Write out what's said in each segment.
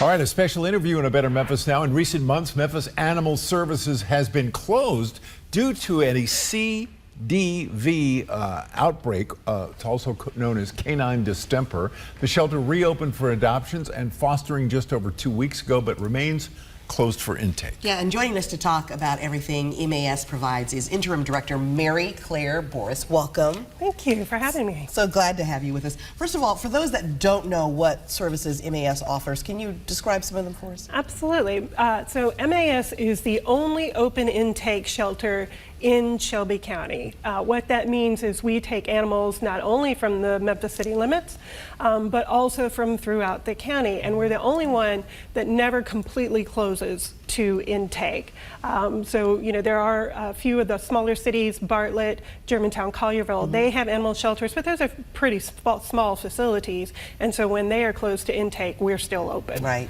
All right, a special interview in A Better Memphis now. In recent months, Memphis Animals Services has been closed due to a CDV outbreak. It's also known as canine distemper. The shelter reopened for adoptions and fostering just over 2 weeks ago, but remains closed for intake. Yeah, and joining us to talk about everything MAS provides is Interim Director Mary Claire Boris. Welcome. Thank you for having me. So glad to have you with us. First of all, for those that don't know what services MAS offers, can you describe some of them for us? Absolutely. So MAS is the only open intake shelter in Shelby County. What that means is we take animals not only from the Memphis city limits, but also from throughout the county. And we're the only one that never completely closes to intake. So, you know, there are a few of the smaller cities, Bartlett, Germantown, Collierville, they have animal shelters, but those are pretty small facilities. And so when they are closed to intake, we're still open. Right.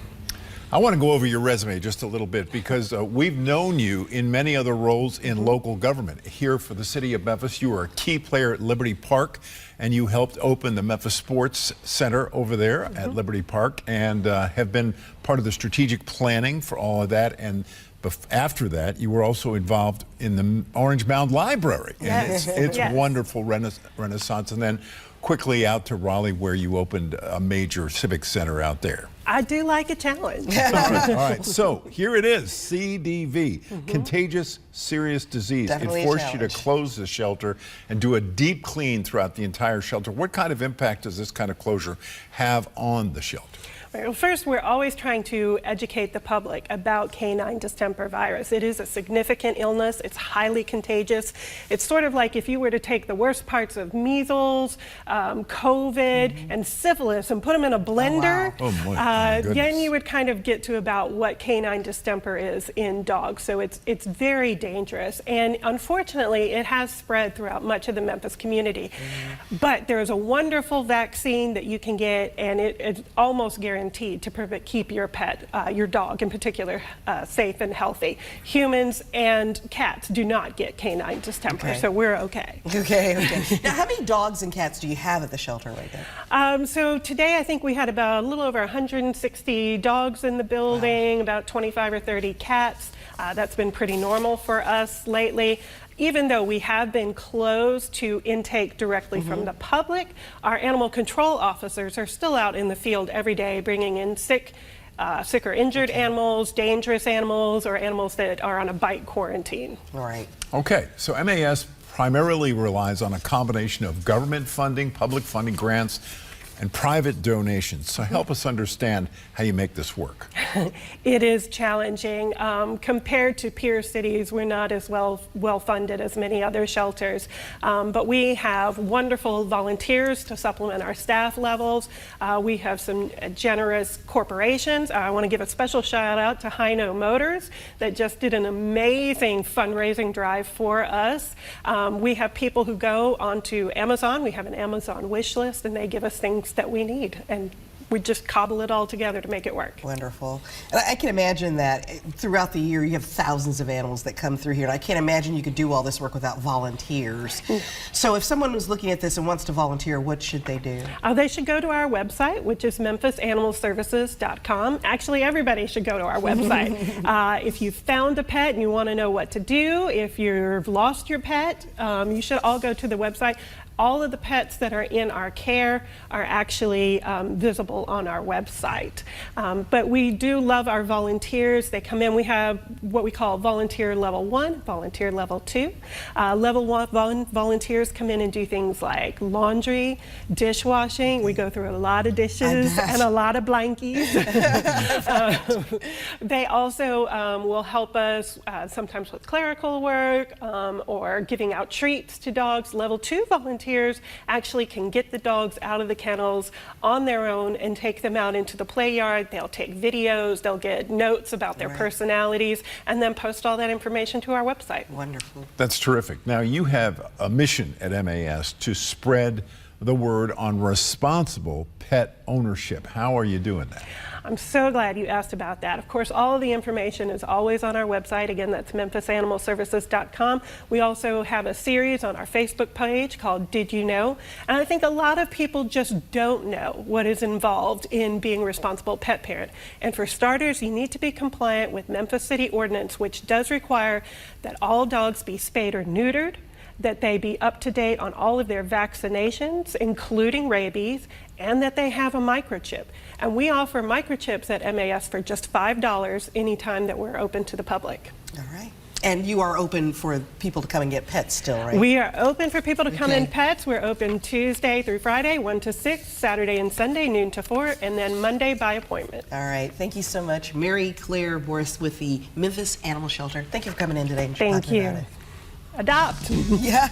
I want to go over your resume just a little bit because we've known you in many other roles in local government. Here for the city of Memphis, you were a key player at Liberty Park, and you helped open the Memphis Sports Center over there at Liberty Park, and have been part of the strategic planning for all of that. And after that, you were also involved in the Orange Mound Library. And it's wonderful renaissance. And then quickly out to Raleigh, where you opened a major civic center out there. I do like a challenge. All right, so here it is, CDV, contagious serious disease. Definitely it forced you to close the shelter and do a deep clean throughout the entire shelter. What kind of impact does this kind of closure have on the shelter? Well, first, we're always trying to educate the public about canine distemper virus. It is a significant illness. It's highly contagious. It's sort of like if you were to take the worst parts of measles, COVID, and syphilis and put them in a blender, then you would kind of get to about what canine distemper is in dogs. So it's very dangerous. And unfortunately, it has spread throughout much of the Memphis community. But there's a wonderful vaccine that you can get, and it's almost guaranteed to keep your pet, your dog in particular, safe and healthy. Humans and cats do not get canine distemper, so we're okay. Okay. Now, how many dogs and cats do you have at the shelter right now? So today I think we had about a little over 160 dogs in the building, about 25 or 30 cats. That's been pretty normal for us lately. Even though we have been closed to intake directly from the public, our animal control officers are still out in the field every day bringing in sick or injured animals, dangerous animals, or animals that are on a bite quarantine. All right. Okay, so MAS primarily relies on a combination of government funding, public funding, grants, and private donations. So help us understand how you make this work. It is challenging. Compared to peer cities, we're not as well funded as many other shelters. But we have wonderful volunteers to supplement our staff levels. We have some generous corporations. I want to give a special shout out to Hino Motors that just did an amazing fundraising drive for us. We have people who go onto Amazon. We have an Amazon wish list, and they give us things that we need, and we just cobble it all together to make it work. Wonderful. And I can imagine that throughout the year you have thousands of animals that come through here, and I can't imagine you could do all this work without volunteers. So if someone was looking at this and wants to volunteer, what should they do? They should go to our website, which is memphisanimalservices.com. Actually, everybody should go to our website. If you've found a pet and you want to know what to do, if you've lost your pet, you should all go to the website. All of the pets that are in our care are actually visible on our website. But we do love our volunteers. They come in. We have what we call volunteer level 1, volunteer level 2. Level 1 volunteers come in and do things like laundry, dishwashing. We go through a lot of dishes and a lot of blankies. They also will help us sometimes with clerical work or giving out treats to dogs. Level 2 volunteers actually can get the dogs out of the kennels on their own and take them out into the play yard. They'll take videos, they'll get notes about their personalities, and then post all that information to our website. Wonderful. That's terrific. Now, you have a mission at MAS to spread the word on responsible pet ownership. How are you doing that? I'm so glad you asked about that. Of course, all of the information is always on our website. Again, that's memphisanimalservices.com. We also have a series on our Facebook page called Did You Know? And I think a lot of people just don't know what is involved in being a responsible pet parent. And for starters, you need to be compliant with Memphis City Ordinance, which does require that all dogs be spayed or neutered, that they be up to date on all of their vaccinations, including rabies, and that they have a microchip. And we offer microchips at MAS for just $5 anytime that we're open to the public. All right. And you are open for people to come and get pets still, right? We are open for people to come in Okay. pets. We're open Tuesday through Friday, 1 to 6, Saturday and Sunday, noon to 4, and then Monday by appointment. All right. Thank you so much. Mary Claire Boris with the Memphis Animal Shelter. Thank you for coming in today and Thank talking you. about it. Adopt. Yeah.